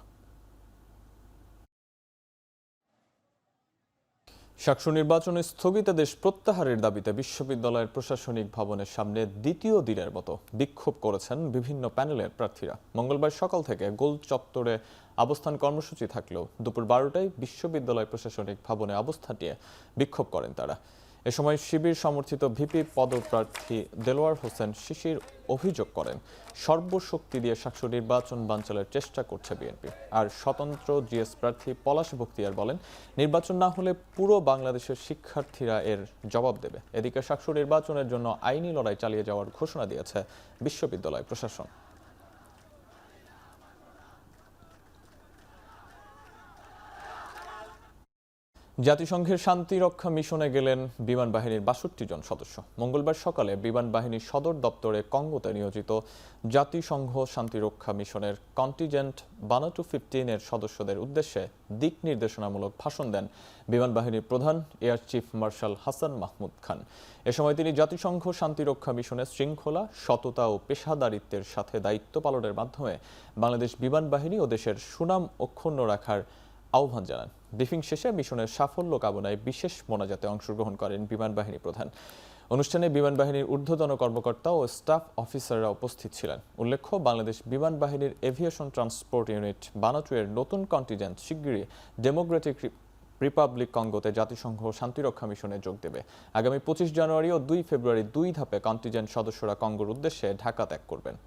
শাকসু নির্বাচনে স্থগিতাদেশ প্রত্যাহারের দাবিতে বিশ্ববিদ্যালয়ের প্রশাসনিক ভবনের সামনে দ্বিতীয় দিনের মতো বিক্ষোভ করেছেন বিভিন্ন প্যানেলের প্রার্থীরা। মঙ্গলবার সকাল থেকে গোল চত্বরে অবস্থান কর্মসূচি থাকলেও দুপুর 12টায় বিশ্ববিদ্যালয় প্রশাসনিক ভবনে অবস্থান নিয়ে বিক্ষোভ করেন তারা। এ সময় শিবির সমর্থিত ভিপি পদপ্রার্থী দেলোয়ার হোসেন শিশির অভিযোগ করেন, সর্বশক্তি দিয়ে শাকসু নির্বাচন বানচালের চেষ্টা করছে বিএনপি। আর স্বতন্ত্র জিএস প্রার্থী পলাশ বখতিয়ার বলেন, নির্বাচন না হলে পুরো বাংলাদেশের শিক্ষার্থীরা এর জবাব দেবে। এদিকে শাকসু নির্বাচনের জন্য আইনি লড়াই চালিয়ে যাওয়ার ঘোষণা দিয়েছে বিশ্ববিদ্যালয় প্রশাসন। জাতিসংঘের শান্তিরক্ষা মিশনে গেলেন বিমান বাহিনীর ৬২ জন সদস্য। মঙ্গলবার সকালে বিমান বাহিনীর সদর দপ্তরে কঙ্গোতে নিয়োজিত জাতিসংঘ শান্তিরক্ষা মিশনের কন্টিজেন্ট বানাটু 15 এর সদস্যদের উদ্দেশ্যে দিক নির্দেশনামূলক ভাষণ দেন বিমান বাহিনীর প্রধান air chief marshal Hasan Mahmud Khan. এ সময় তিনি জাতিসংঘ শান্তিরক্ষা মিশনের শৃঙ্খলা, সততা ও পেশাদারিত্বের সাথে দায়িত্ব পালনের মাধ্যমে বাংলাদেশ বিমান বাহিনী ও দেশের সুনাম অক্ষুণ্ণ রাখার আহ্বান জানান। ব্রিফিং শেষে মিশনের সাফল্য কামনায় বিশেষ মোনাজাতে অংশগ্রহণ করেন বিমান বাহিনী প্রধান। অনুষ্ঠানে বিমান বাহিনীর ঊর্ধ্বতন কর্মকর্তা ও স্টাফ অফিসাররা উপস্থিত ছিলেন। উল্লেখ্য, বাংলাদেশ বিমান বাহিনীর এভিয়েশন ট্রান্সপোর্ট ইউনিট বানাটু এর নতুন কন্টিজেন্ট শিগগিরই ডেমোক্রেটিক রিপাবলিক কঙ্গোতে জাতিসংঘ শান্তিরক্ষা মিশনে যোগ দেবে। আগামী 25 জানুয়ারি ও 2 ফেব্রুয়ারি 2 ধাপে কন্টিজেন্ট সদস্যরা কঙ্গোর উদ্দেশ্যে ঢাকা ত্যাগ করবেন।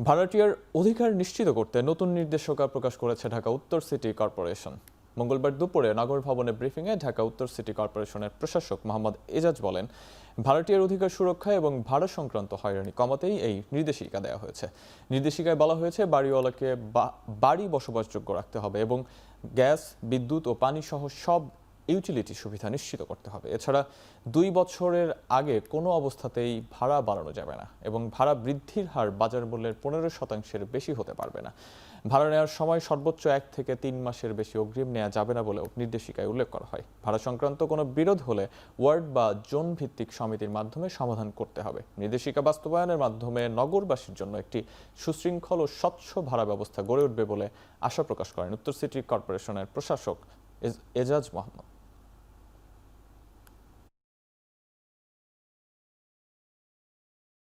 ভাড়াটিয়ার অধিকার নিশ্চিত করতে নতুন নির্দেশিকা প্রকাশ করেছে ঢাকা উত্তর সিটি কর্পোরেশন। মঙ্গলবার দুপুরে নগর ভবনে ব্রিফিংয়ে ঢাকা উত্তর সিটি কর্পোরেশনের প্রশাসক মোহাম্মদ এজাজ বলেন, ভাড়াটিয়ার অধিকার সুরক্ষা এবং ভাড়া সংক্রান্ত হয়রানি কমাতেই এই নির্দেশিকা দেওয়া হয়েছে। নির্দেশিকায় বলা হয়েছে, বাড়িওয়ালাকে বাড়ি বসবাসযোগ্য রাখতে হবে এবং গ্যাস, বিদ্যুৎ ও পানি সহ সব ইউটিলিটি সুবিধা নিশ্চিত করতে হবে। এছাড়া 2 বছরের আগে কোনো অবস্থাতেই ভাড়া বাড়ানো যাবে না এবং ভাড়া বৃদ্ধির হার বাজার মূল্যের 15% বেশি হতে পারবে না। ভাড়া নেওয়ার সময় সর্বোচ্চ 1 থেকে 3 মাসের বেশি অগ্রিম নেওয়া যাবে না বলেও নির্দেশিকায় উল্লেখ করা হয়। ভাড়া সংক্রান্ত কোনো বিরোধ হলে ওয়ার্ড বা জোন ভিত্তিক সমিতির মাধ্যমে সমাধান করতে হবে। নির্দেশিকা বাস্তবায়নের মাধ্যমে নগরবাসীর জন্য একটি সুশৃঙ্খল ও স্বচ্ছ ভাড়া ব্যবস্থা গড়ে উঠবে বলে আশা প্রকাশ করেন উত্তর সিটি কর্পোরেশনের প্রশাসক এজাজ মোহাম্মদ।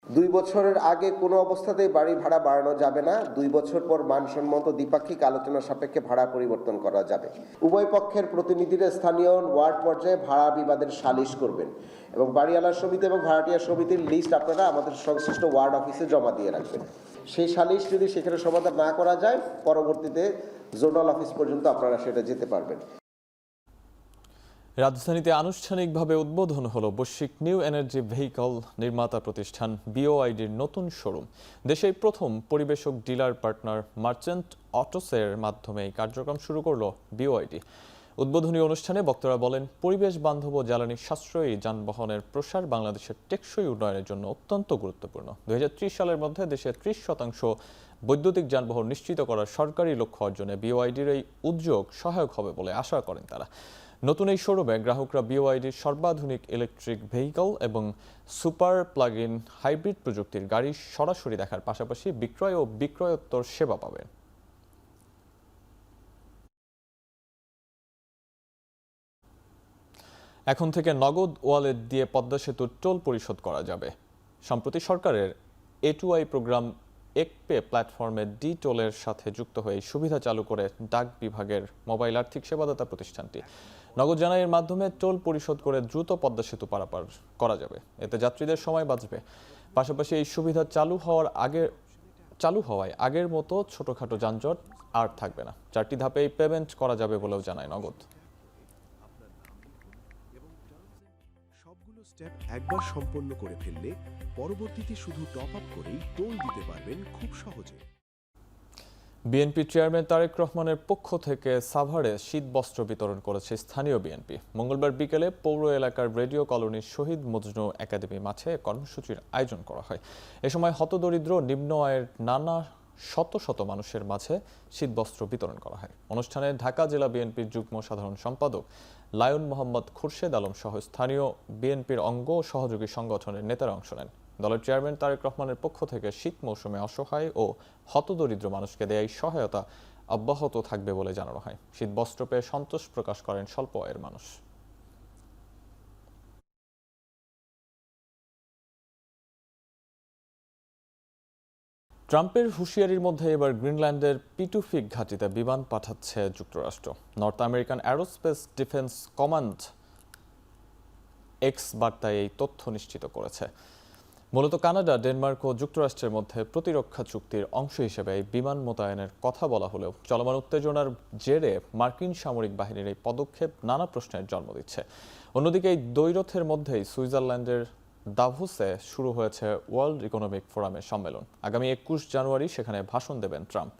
2 বছরের আগে কোনো অবস্থাতেই বাড়ি ভাড়া বাড়ানো যাবে না। 2 বছর পর মানসম্মত দ্বিপাক্ষিক আলোচনা সাপেক্ষে ভাড়া পরিবর্তন করা যাবে। উভয় পক্ষের প্রতিনিধিরা স্থানীয় ওয়ার্ড পর্যায়ে ভাড়া বিবাদের সালিশ করবেন এবং বাড়িওয়ালা সমিতি এবং ভাড়াটিয়া সমিতির লিস্ট আপনারা আমাদের সংশ্লিষ্ট ওয়ার্ড অফিসে জমা দিয়ে রাখবেন। সেই সালিশ যদি সেখানে সমাধান না করা যায়, পরবর্তীতে জোনাল অফিস পর্যন্ত আপনারা সেটা যেতে পারবেন। রাজধানীতে আনুষ্ঠানিকভাবে উদ্বোধন হলো বৈশ্বিক নিউ এনার্জি ভেহিকল নির্মাতা প্রতিষ্ঠান বিওআইডির নতুন শোরুম। দেশের প্রথম পরিবেশক ডিলার পার্টনার মার্চেন্ট অটোসের মাধ্যমে এই কার্যক্রম শুরু করলো বিওআইডি। উদ্বোধনী অনুষ্ঠানে বক্তারা বলেন, পরিবেশ বান্ধব ও জ্বালানি সাশ্রয়ী যানবাহনের প্রসার বাংলাদেশের টেকসই উন্নয়নের জন্য অত্যন্ত গুরুত্বপূর্ণ। 2030 সালের মধ্যে দেশে 30% বৈদ্যুতিক যানবাহন নিশ্চিত করার সরকারি লক্ষ্য অর্জনে বিওআইডির এই উদ্যোগ সহায়ক হবে বলে আশা করেন তারা। নতুন এই শোরুমে গ্রাহকরা বিওআইডির সর্বাধুনিক ইলেকট্রিক ভেহিকল এবং সুপার প্লাগ ইন হাইব্রিড প্রযুক্তির গাড়ি সরাসরি দেখার পাশাপাশি বিক্রয় ও বিক্রয়োত্তর সেবা পাবেন। এখন থেকে নগদ ওয়ালেট দিয়ে পদ্মা সেতুর টোল পরিশোধ করা যাবে। সম্প্রতি সরকারের A2I প্রোগ্রাম একপে প্ল্যাটফর্মে ডি টোলের সাথে যুক্ত হয়ে সুবিধা চালু করে ডাক বিভাগের মোবাইল আর্থিক সেবাদাতা প্রতিষ্ঠানটি। নগদ জানাইয়ের মাধ্যমে টোল পরিশোধ করে দ্রুত পদ্মা সেতু পারাপার করা যাবে। এতে যাত্রীদের সময় বাঁচবে। পাশাপাশি এই সুবিধা চালু হওয়ায় আগের মতো ছোটখাটো যানজট আর থাকবে না। 4টি ধাপে পেমেন্ট করা যাবে বলেও জানায় নগদ। সবগুলো স্টেপ একবার সম্পন্ন করে ফেললে পরবর্তীতে শুধু টপ আপ করেই টোল দিতে পারবেন খুব সহজে। বিএনপি চেয়ারম্যান তারেক রহমানের পক্ষ থেকে সাভারে শীত বস্ত্র বিতরণ করেছে স্থানীয় বিএনপি। মঙ্গলবার বিকেলে পৌর এলাকার রেডিও কলোনির শহীদ মজনু একাডেমি মাঠে কর্মসূচির আয়োজন করা হয়। এ সময় হতদরিদ্র নিম্ন আয়ের নানা শত শত মানুষের মাঝে শীত বস্ত্র বিতরণ করা হয়। অনুষ্ঠানে ঢাকা জেলা বিএনপির যুগ্ম সাধারণ সম্পাদক লায়ন মোহাম্মদ খুরশেদ আলম সহ স্থানীয় বিএনপির অঙ্গ ও সহযোগী সংগঠনের নেতারা অংশ নেন। দলের চেয়ারম্যান তারেক রহমানের পক্ষ থেকে শীত মৌসুমে অসহায় ও হতদরিদ্র মানুষকে দেয়া এই সহায়তা অব্যাহত থাকবে বলে জানানো হয়। শীতবস্ত্র পেয়ে সন্তোষ প্রকাশ করেন স্বল্প আয়ের মানুষ। ট্রাম্পের হুঁশিয়ারির মধ্যে এবার গ্রিনল্যান্ডের পিটুফিক ঘাঁটিতে বিমান পাঠাচ্ছে যুক্তরাষ্ট্র। North American aerospace defence command x বার্তায় এই তথ্য নিশ্চিত করেছে। মূলত কানাডা, ডেনমার্ক ও যুক্তরাষ্ট্রের মধ্যে প্রতিরক্ষা চুক্তির অংশ হিসেবে এই বিমান মোতায়েনের কথা বলা হলেও চলমান উত্তেজনার জেরে মার্কিন সামরিক বাহিনীর এই পদক্ষেপ নানা প্রশ্নের জন্ম দিচ্ছে। অন্যদিকে এই দ্বৈরথের মধ্যেই সুইজারল্যান্ডের দাভোসে শুরু হয়েছে ওয়ার্ল্ড ইকোনমিক ফোরামের সম্মেলন। আগামী 21 জানুয়ারি সেখানে ভাষণ দেবেন ট্রাম্প।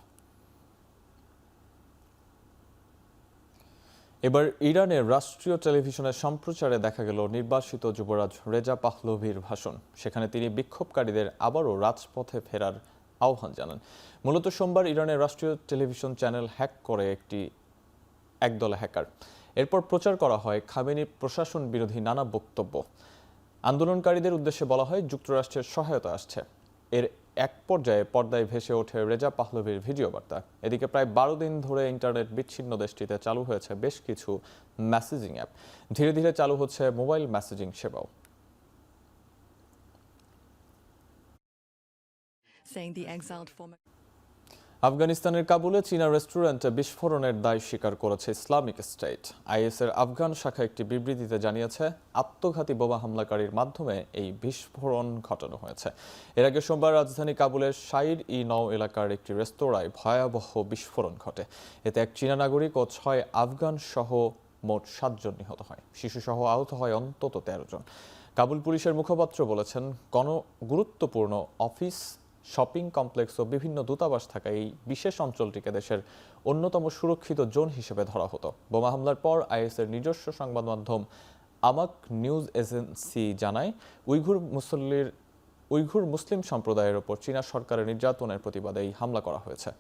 এবার ইরানের রাষ্ট্রীয় টেলিভিশনের সম্প্রচারে দেখা গেল নির্বাসিত যুবরাজ রেজা পাহলভির ভাষণ। সেখানে তিনি বিক্ষোভকারীদের আবারও রাজপথে ফেরার আহ্বান জানান। মূলত সোমবার ইরানের রাষ্ট্রীয় টেলিভিশন চ্যানেল হ্যাক করে একদল হ্যাকার। এরপর প্রচার করা হয় খামেনির প্রশাসন বিরোধী নানা বক্তব্য। আন্দোলনকারীদের উদ্দেশ্যে বলা হয় যুক্তরাষ্ট্রের সহায়তা আসছে। এর এক পর্যায়ে পর্দায় ভেসে ওঠে রেজা পাহলভির ভিডিও বার্তা। এদিকে প্রায় 12 দিন ধরে ইন্টারনেট বিচ্ছিন্ন দেশটিতে চালু হয়েছে বেশ কিছু মেসেজিং অ্যাপ। ধীরে ধীরে চালু হচ্ছে মোবাইল মেসেজিং সেবাও। আফগানিস্তানের কাবুলে চীনা রেস্টুরেন্টে বিস্ফোরণের দায় স্বীকার করেছে ইসলামিক স্টেট। আইএসের আফগান শাখা একটি বিবৃতিতে জানিয়েছে আত্মঘাতী বোমা হামলাকারীর মাধ্যমে এই বিস্ফোরণ ঘটানো হয়েছে। এর আগে সোমবার রাজধানী কাবুলের শাইর-ই-নও এলাকার একটি রেস্তোরাঁয় ভয়াবহ বিস্ফোরণ ঘটে। এতে এক চীনা নাগরিক ও 6 আফগান সহ মোট 7 জন নিহত হয়। শিশুসহ আহত হয় অন্তত 13 জন। কাবুল পুলিশের মুখপাত্র বলেছেন, গুরুত্বপূর্ণ অফিস, শপিং কমপ্লেক্স ও বিভিন্ন দূতাবাস থাকা এই বিশেষ অঞ্চলটিকে দেশের অন্যতম সুরক্ষিত জোন হিসেবে ধরা হতো। বোমা হামলার পর আইএসের নিজস্ব সংবাদ মাধ্যম আমাক নিউজ এজেন্সি জানায়, উইঘুর মুসলিম সম্প্রদায়ের ওপর চীনা সরকারের নির্যাতনের প্রতিবাদে এই হামলা করা হয়েছে।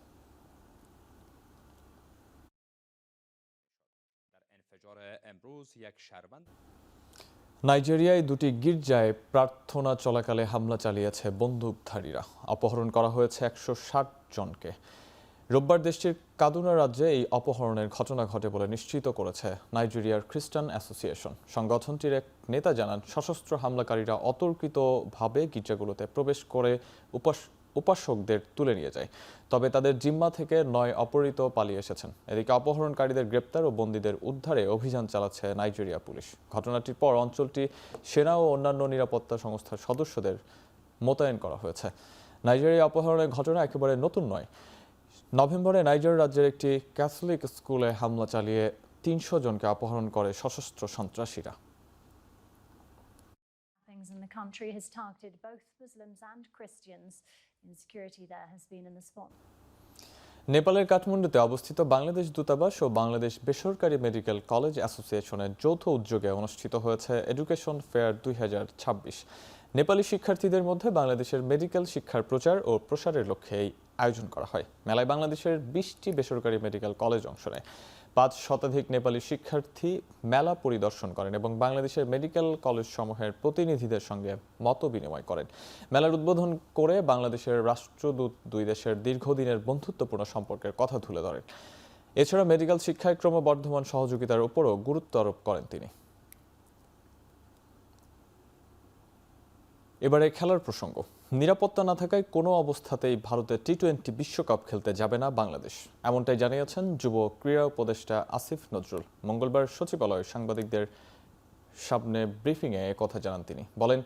নাইজেরিয়ায় 2টি গির্জায় প্রার্থনা চলাকালে হামলা চালিয়েছে বন্দুকধারীরা। অপহরণ করা হয়েছে 160 জনকে। রোববার দেশটির কাদুনা রাজ্যে এই অপহরণের ঘটনা ঘটে বলে নিশ্চিত করেছে নাইজেরিয়ার খ্রিস্টান অ্যাসোসিয়েশন। সংগঠনটির এক নেতা জানান, সশস্ত্র হামলাকারীরা অতর্কিতভাবে গির্জাগুলোতে প্রবেশ করে উপাসকদের তুলে নিয়ে যায়। তবে তাদের জিম্মা থেকে 9 অপহৃত পালিয়ে এসেছেন। এদিকে অপহরণকারীদের গ্রেপ্তার ও বন্দীদের উদ্ধারে অভিযান চালাচ্ছে নাইজেরিয়া পুলিশ। ঘটনাটির পর অঞ্চলটি সেনা ও অন্যান্য নিরাপত্তা সংস্থার সদস্যদের মোতায়েন করা হয়েছে। নাইজেরিয়া অপহরণের ঘটনা একেবারে নতুন নয়। নভেম্বরে নাইজার রাজ্যের একটি ক্যাথলিক স্কুলে হামলা চালিয়ে 300 জনকে অপহরণ করে সশস্ত্র সন্ত্রাসীরা। In the country has targeted both Muslims and Christians. Insecurity there has been in the spot. নেপালের কাঠমান্ডুতে অবস্থিত বাংলাদেশ দূতাবাস ও বাংলাদেশ বেসরকারি মেডিকেল কলেজ অ্যাসোসিয়েশনের যৌথ উদ্যোগে অনুষ্ঠিত হয়েছে এডুকেশন ফেয়ার 2026। নেপালি শিক্ষার্থীদের মধ্যে বাংলাদেশের মেডিকেল শিক্ষার প্রচার ও প্রসারের লক্ষ্যে এই আয়োজন করা হয়। মেলায় বাংলাদেশের 20টি বেসরকারি মেডিকেল কলেজ অংশ নেয়। 5 শতাধিক নেপালি শিক্ষার্থী মেলা পরিদর্শন করেন এবং বাংলাদেশের মেডিকেল কলেজ সমূহের প্রতিনিধিদের সঙ্গে মত বিনিময় করেন। মেলার উদ্বোধন করে বাংলাদেশের রাষ্ট্রদূত 2 দেশের দীর্ঘদিনের বন্ধুত্বপূর্ণ সম্পর্কের কথা তুলে ধরেন। এছাড়া মেডিকেল শিক্ষায় ক্রমবর্ধমান সহযোগিতার উপরও গুরুত্ব আরোপ করেন তিনি। এবারে খেলার প্রসঙ্গ। নিরাপত্তা না থাকায় কোনো অবস্থাতেই ভারতে টি-20 বিশ্বকাপ খেলতে যাবে না বাংলাদেশ, এমনটাই জানিয়েছেন যুব ক্রীড়া উপদেষ্টা আসিফ নজরুল। মঙ্গলবার সচিবালয়ে সাংবাদিকদের সামনে ব্রিফিংয়ে একথা জানান তিনি। বলেন,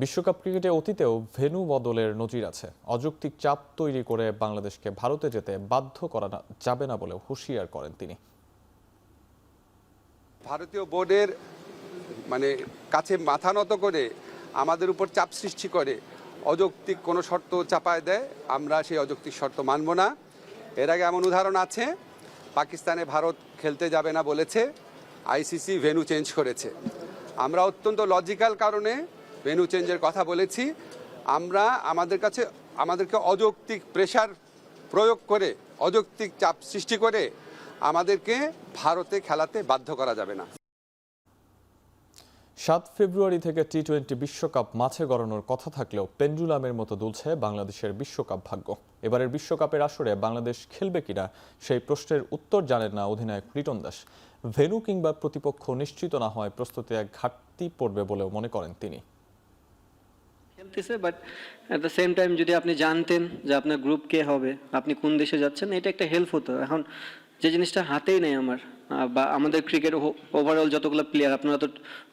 বিশ্বকাপ ক্রিকেটে অতীতেও ভেন্যু বদলের নজির আছে। অযৌক্তিক চাপ তৈরি করে বাংলাদেশকে ভারতে যেতে বাধ্য করা যাবে না বলেও হুঁশিয়ার করেন তিনি। ভারতীয় বোর্ডের কাছে মাথা নত করে আমাদের উপর চাপ সৃষ্টি করে অযৌক্তিক কোনো শর্ত চাপায় দেয়, আমরা সেই অযৌক্তিক শর্ত মানব না। এর আগে এমন উদাহরণ আছে, পাকিস্তানে ভারত খেলতে যাবে না বলেছে, আইসিসি ভেন্যু চেঞ্জ করেছে। আমরা অত্যন্ত লজিক্যাল কারণে ভেন্যু চেঞ্জের কথা বলেছি। আমরা আমাদেরকে অযৌক্তিক প্রেশার প্রয়োগ করে, অযৌক্তিক চাপ সৃষ্টি করে আমাদেরকে ভারতে খেলাতে বাধ্য করা যাবে না। 7 ফেব্রুয়ারি থেকে টি-20 বিশ্বকাপ মাঠে গড়ানোর কথা থাকলেও পেন্ডুলামের মতো দুলছে বাংলাদেশের বিশ্বকাপ ভাগ্য। এবারের বিশ্বকাপের আসরে বাংলাদেশ খেলবে কিনা সেই প্রশ্নের উত্তর জানেন না অধিনায়ক লিটন দাস। ভেন্যু কিংবা প্রতিপক্ষ নিশ্চিত না হয় প্রস্তুতি এক ঘাটতি পড়বে বলেও মনে করেন তিনি। খেলতেছে, but at the same time যদি আপনি জানতেন যে আপনার গ্রুপ কে হবে, আপনি কোন দেশে যাচ্ছেন, এটা একটা হেল্প হতো। এখন যে জিনিসটা হাতেই নেই আমার, বা আমাদের ক্রিকেট ওভারঅল যতগুলো প্লেয়ার, আপনারা তো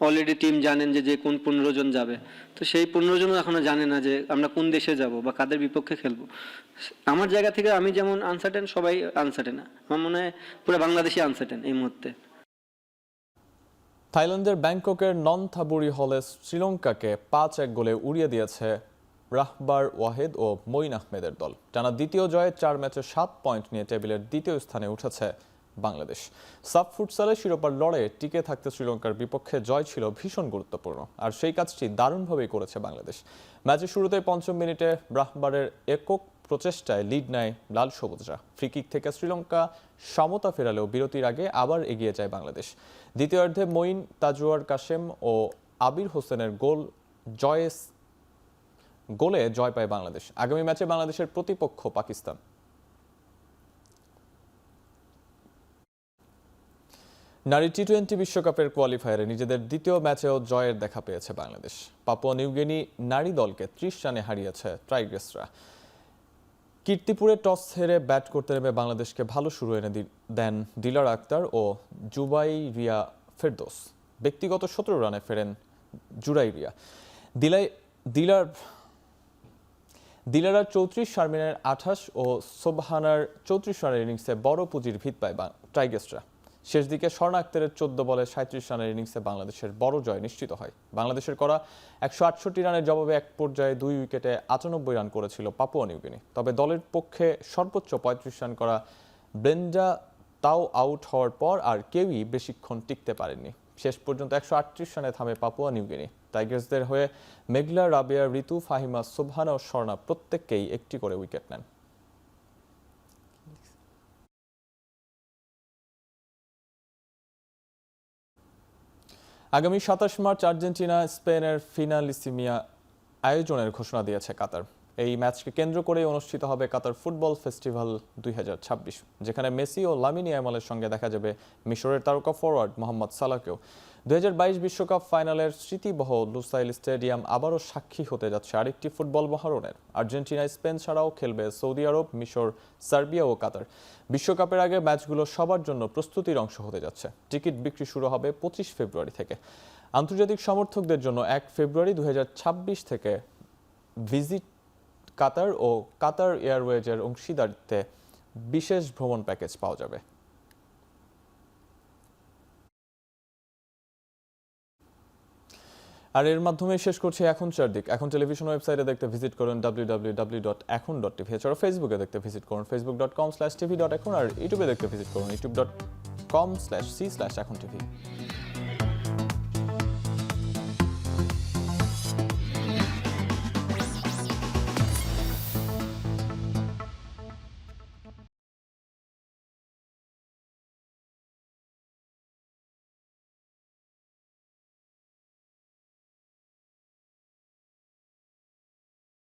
অলরেডি টিম জানেন যে কোন 15 জন যাবে, তো সেই 15 জনও এখনো জানে না যে আমরা কোন দেশে যাব বা কাদের বিপক্ষে খেলবো। আমার জায়গা থেকে আমি যেমন আনসার্টেন, সবাই আনসার্টেন। আমার মনে হয় পুরো বাংলাদেশই আনসার্টেন এই মুহূর্তে। থাইল্যান্ডের ব্যাংককের ননথাবুরি হলে শ্রীলঙ্কাকে 5-1 গোলে উড়িয়ে দিয়েছে রাহবার ওয়াহেদ ও মঈন আহমেদের দল। টানা দ্বিতীয় জয়ে 4 ম্যাচে 7 পয়েন্ট নিয়ে টেবিলের দ্বিতীয় স্থানে উঠেছে বাংলাদেশ। সাব ফুটসালে শিরোপার লড়াইয়ে টিকে থাকতে শ্রীলঙ্কার বিপক্ষে জয় ছিল ভীষণ গুরুত্বপূর্ণ, আর সেই কাজটি দারুণভাবেই করেছে বাংলাদেশ। ম্যাচের শুরুতেই 5ম মিনিটে রাহবারের একক প্রচেষ্টায় লিড নেয় লাল সবুজরা। ফ্রিকিক থেকে শ্রীলঙ্কা সমতা ফেরালেও বিরতির আগে আবার এগিয়ে যায় বাংলাদেশ। দ্বিতীয়ার্ধে মঈন, তাজওয়ার কাশেম ও আবির হোসেনের গোলে জয় পায় বাংলাদেশ। আগামী ম্যাচে বাংলাদেশের প্রতিপক্ষ পাকিস্তান। নারী টি-20 বিশ্বকাপের কোয়ালিফায়ারে নিজেদের দ্বিতীয় ম্যাচেও জয়ের দেখা পেয়েছে বাংলাদেশ। পাপুয়া নিউগিনি নারী দলকে 30 রানে হারিয়েছে টাইগ্রেসরা। কীর্তিপুরে টস হেরে ব্যাট করতে নেমে বাংলাদেশকে ভালো শুরু এনে দেন দিলারা আক্তার ও জুবাইরিয়া ফেরদৌস। ব্যক্তিগত 17 রানে ফেরেন জুরাইরিয়া। দিলারা 34, শারমিনের 28 ও সোবহানার 34 রানের ইনিংসে বড় পুঁজির ভিত পায় টাইগ্রেসরা। শেষ দিকে স্বর্ণা আক্তারের 14 বলে 37 রানের ইনিংসে বাংলাদেশের বড় জয় নিশ্চিত হয়। বাংলাদেশের করা 168 রানের জবাবে এক পর্যায়ে 2 উইকেটে 98 রান করেছিল পাপুয়া নিউগিনি। তবে দলের পক্ষে সর্বোচ্চ 35 রান করা ব্রেন্ডা তাও আউট হওয়ার পর আর কেউই বেশিক্ষণ টিকতে পারেননি। শেষ পর্যন্ত 138 রানে থামে পাপুয়া নিউগিনি। টাইগার্সদের হয়ে মেঘলা, রাবেয়া, ঋতু, ফাহিমা, সোবহানা ও স্বর্ণা প্রত্যেককেই একটি করে উইকেট নেন। আগামী 27 মার্চ আর্জেন্টিনা স্পেনের ফিনালিসিমিয়া আয়োজনের ঘোষণা দিয়েছে কাতার। এই ম্যাচকে কেন্দ্র করে অনুষ্ঠিত হবে কাতার ফুটবল ফেস্টিভ্যাল 2026, যেখানে মেসি ও লামিন ইয়ামালের সঙ্গে দেখা যাবে মিশরের তারকা ফরওয়ার্ড মোহাম্মদ সালাহকেও। 2022 বিশ্বকাপ ফাইনালের স্মৃতিবহ লুসাইল স্টেডিয়াম আবারও সাক্ষী হতে যাচ্ছে আরেকটি ফুটবল মহারণের। আর্জেন্টিনা, স্পেন ছাড়াও খেলবে সৌদি আরব, মিশর, সার্বিয়া ও কাতার। বিশ্বকাপের আগে ম্যাচগুলো সবার জন্য প্রস্তুতির অংশ হতে যাচ্ছে। টিকিট বিক্রি শুরু হবে 25 ফেব্রুয়ারি থেকে। আন্তর্জাতিক সমর্থকদের জন্য 1 ফেব্রুয়ারি 2026 থেকে ভিজিট কাতার ও কাতার এয়ারওয়েজের অংশীদারিত্বে বিশেষ ভ্রমণ প্যাকেজ পাওয়া যাবে। আর এর মাধ্যমে শেষ করছি এখন চারদিক। এখন টেলিভিশন ওয়েবসাইটে দেখতে ভিজিট করুন www.ekhon.tv। এছাড়াও ফেসবুকে দেখতে ভিজিট করুন facebook.com/tv.ekhon, আর ইউটিউবে দেখতে ভিজিট করুন youtube.com/c/ekhon tv।